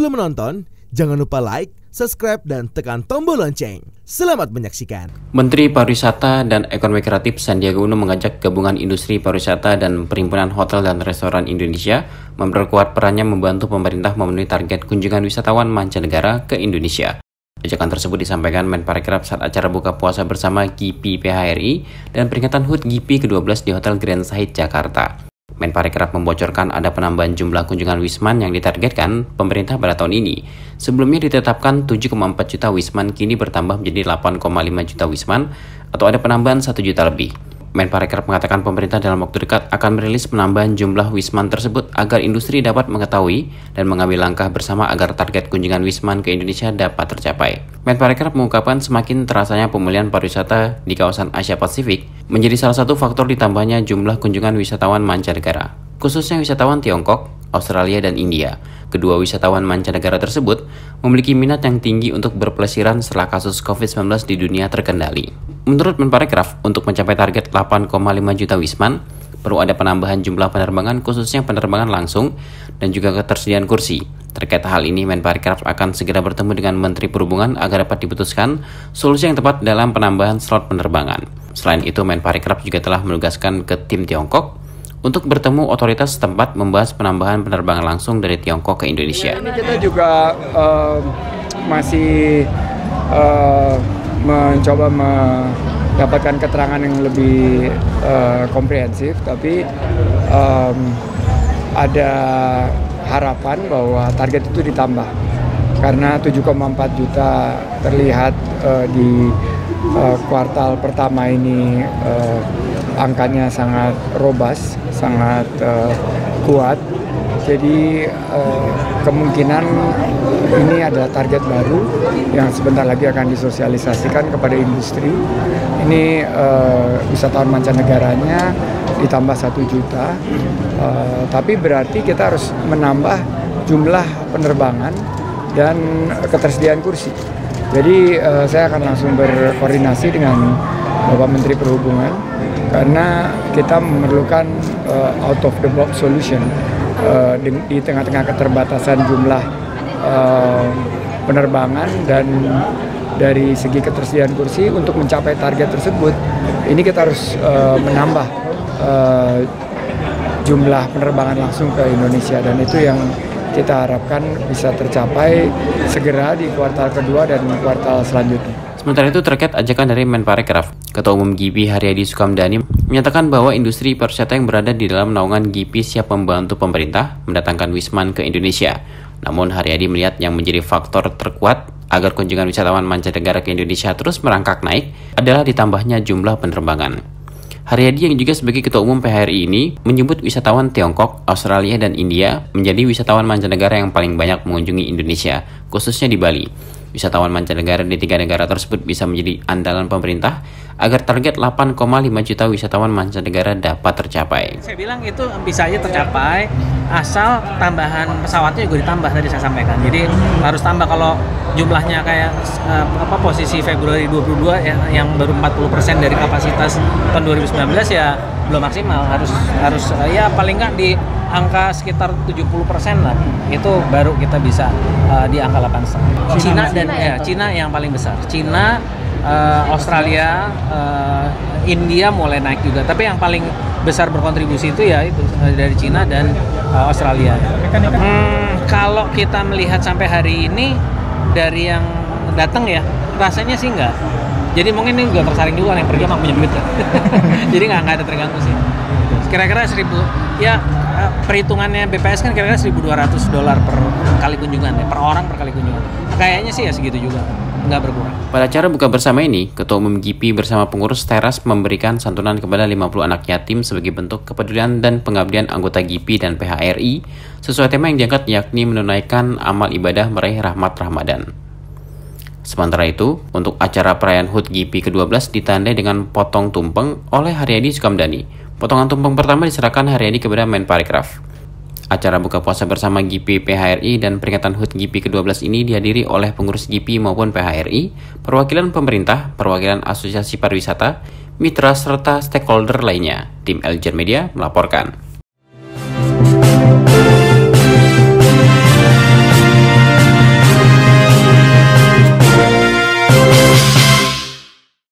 Sebelum menonton, jangan lupa like, subscribe, dan tekan tombol lonceng. Selamat menyaksikan. Menteri Pariwisata dan Ekonomi Kreatif Sandiaga Uno mengajak Gabungan Industri Pariwisata dan Perhimpunan Hotel dan Restoran Indonesia memperkuat perannya membantu pemerintah memenuhi target kunjungan wisatawan mancanegara ke Indonesia. Ajakan tersebut disampaikan Menparekraf saat acara buka puasa bersama GIPI PHRI dan peringatan HUT GIPI ke-12 di Hotel Grand Sahid, Jakarta. Menparekraf membocorkan ada penambahan jumlah kunjungan wisman yang ditargetkan pemerintah pada tahun ini. Sebelumnya ditetapkan 7,4 juta wisman, kini bertambah menjadi 8,5 juta wisman atau ada penambahan 1 juta lebih. Menparekraf mengatakan pemerintah dalam waktu dekat akan merilis penambahan jumlah wisman tersebut agar industri dapat mengetahui dan mengambil langkah bersama agar target kunjungan wisman ke Indonesia dapat tercapai. Menparekraf mengungkapkan semakin terasanya pemulihan pariwisata di kawasan Asia Pasifik menjadi salah satu faktor ditambahnya jumlah kunjungan wisatawan mancanegara, khususnya wisatawan Tiongkok, Australia, dan India. Kedua wisatawan mancanegara tersebut memiliki minat yang tinggi untuk berpelesiran setelah kasus COVID-19 di dunia terkendali. Menurut Menparekraf, untuk mencapai target 8,5 juta wisman, perlu ada penambahan jumlah penerbangan khususnya penerbangan langsung dan juga ketersediaan kursi. Terkait hal ini, Menparekraf akan segera bertemu dengan Menteri Perhubungan agar dapat diputuskan solusi yang tepat dalam penambahan slot penerbangan. Selain itu, Menparekraf juga telah menugaskan ke tim Tiongkok untuk bertemu otoritas setempat membahas penambahan penerbangan langsung dari Tiongkok ke Indonesia. Ini kita juga masih mencoba mendapatkan keterangan yang lebih komprehensif, tapi ada harapan bahwa target itu ditambah karena 7,4 juta terlihat di kuartal pertama ini angkanya sangat robust, sangat kuat. Jadi kemungkinan ini adalah target baru yang sebentar lagi akan disosialisasikan kepada industri. Ini wisatawan mancanegaranya ditambah 1 juta, tapi berarti kita harus menambah jumlah penerbangan dan ketersediaan kursi. Jadi saya akan langsung berkoordinasi dengan Bapak Menteri Perhubungan karena kita memerlukan out of the box solution di tengah-tengah keterbatasan jumlah penerbangan dan dari segi ketersediaan kursi. Untuk mencapai target tersebut, ini kita harus menambah jumlah penerbangan langsung ke Indonesia, dan itu yang kita harapkan bisa tercapai segera di kuartal kedua dan kuartal selanjutnya. Sementara itu, terkait ajakan dari Menparekraf, Ketua Umum GIPI Haryadi Sukamdhani menyatakan bahwa industri pariwisata yang berada di dalam naungan GIPI siap membantu pemerintah mendatangkan wisman ke Indonesia. Namun Haryadi melihat yang menjadi faktor terkuat agar kunjungan wisatawan mancanegara ke Indonesia terus merangkak naik adalah ditambahnya jumlah penerbangan. Haryadi yang juga sebagai Ketua Umum PHRI ini menyebut wisatawan Tiongkok, Australia, dan India menjadi wisatawan mancanegara yang paling banyak mengunjungi Indonesia, khususnya di Bali. Wisatawan mancanegara di 3 negara tersebut bisa menjadi andalan pemerintah agar target 8,5 juta wisatawan mancanegara dapat tercapai. Saya bilang itu bisa aja tercapai asal tambahan pesawatnya juga ditambah, tadi saya sampaikan. Jadi harus tambah, kalau jumlahnya kayak posisi Februari 22 ya, yang baru 40% dari kapasitas tahun 2019 ya belum maksimal, harus ya paling nggak di angka sekitar 70% lah, itu baru kita bisa di angka 8,5. Cina yang paling besar. Cina, Australia, India mulai naik juga, tapi yang paling besar berkontribusi itu ya itu dari Cina dan Australia. Kalau kita melihat sampai hari ini dari yang datang ya, rasanya sih enggak. Jadi mungkin ini juga tersaring juga, yang pergi emang punya duit. Jadi nggak ada terganggu sih. Kira-kira 1.000 ya, perhitungannya BPS kan kira-kira $1.200 per kali kunjungan ya, per orang per kali kunjungan. Kayaknya sih ya segitu juga, nggak berkurang. Pada acara buka bersama ini, Ketua Umum GIPI bersama pengurus teras memberikan santunan kepada 50 anak yatim sebagai bentuk kepedulian dan pengabdian anggota GIPI dan PHRI sesuai tema yang diangkat, yakni menunaikan amal ibadah meraih rahmat Ramadan. Sementara itu, untuk acara perayaan HUT GIPI ke-12 ditandai dengan potong tumpeng oleh Haryadi Sukamdhani. Potongan tumpeng pertama diserahkan Haryadi kepada Menparekraf. Acara buka puasa bersama GIPI PHRI dan peringatan HUT GIPI ke-12 ini dihadiri oleh pengurus GIPI maupun PHRI, perwakilan pemerintah, perwakilan asosiasi pariwisata, mitra serta stakeholder lainnya. Tim Eljer Media melaporkan.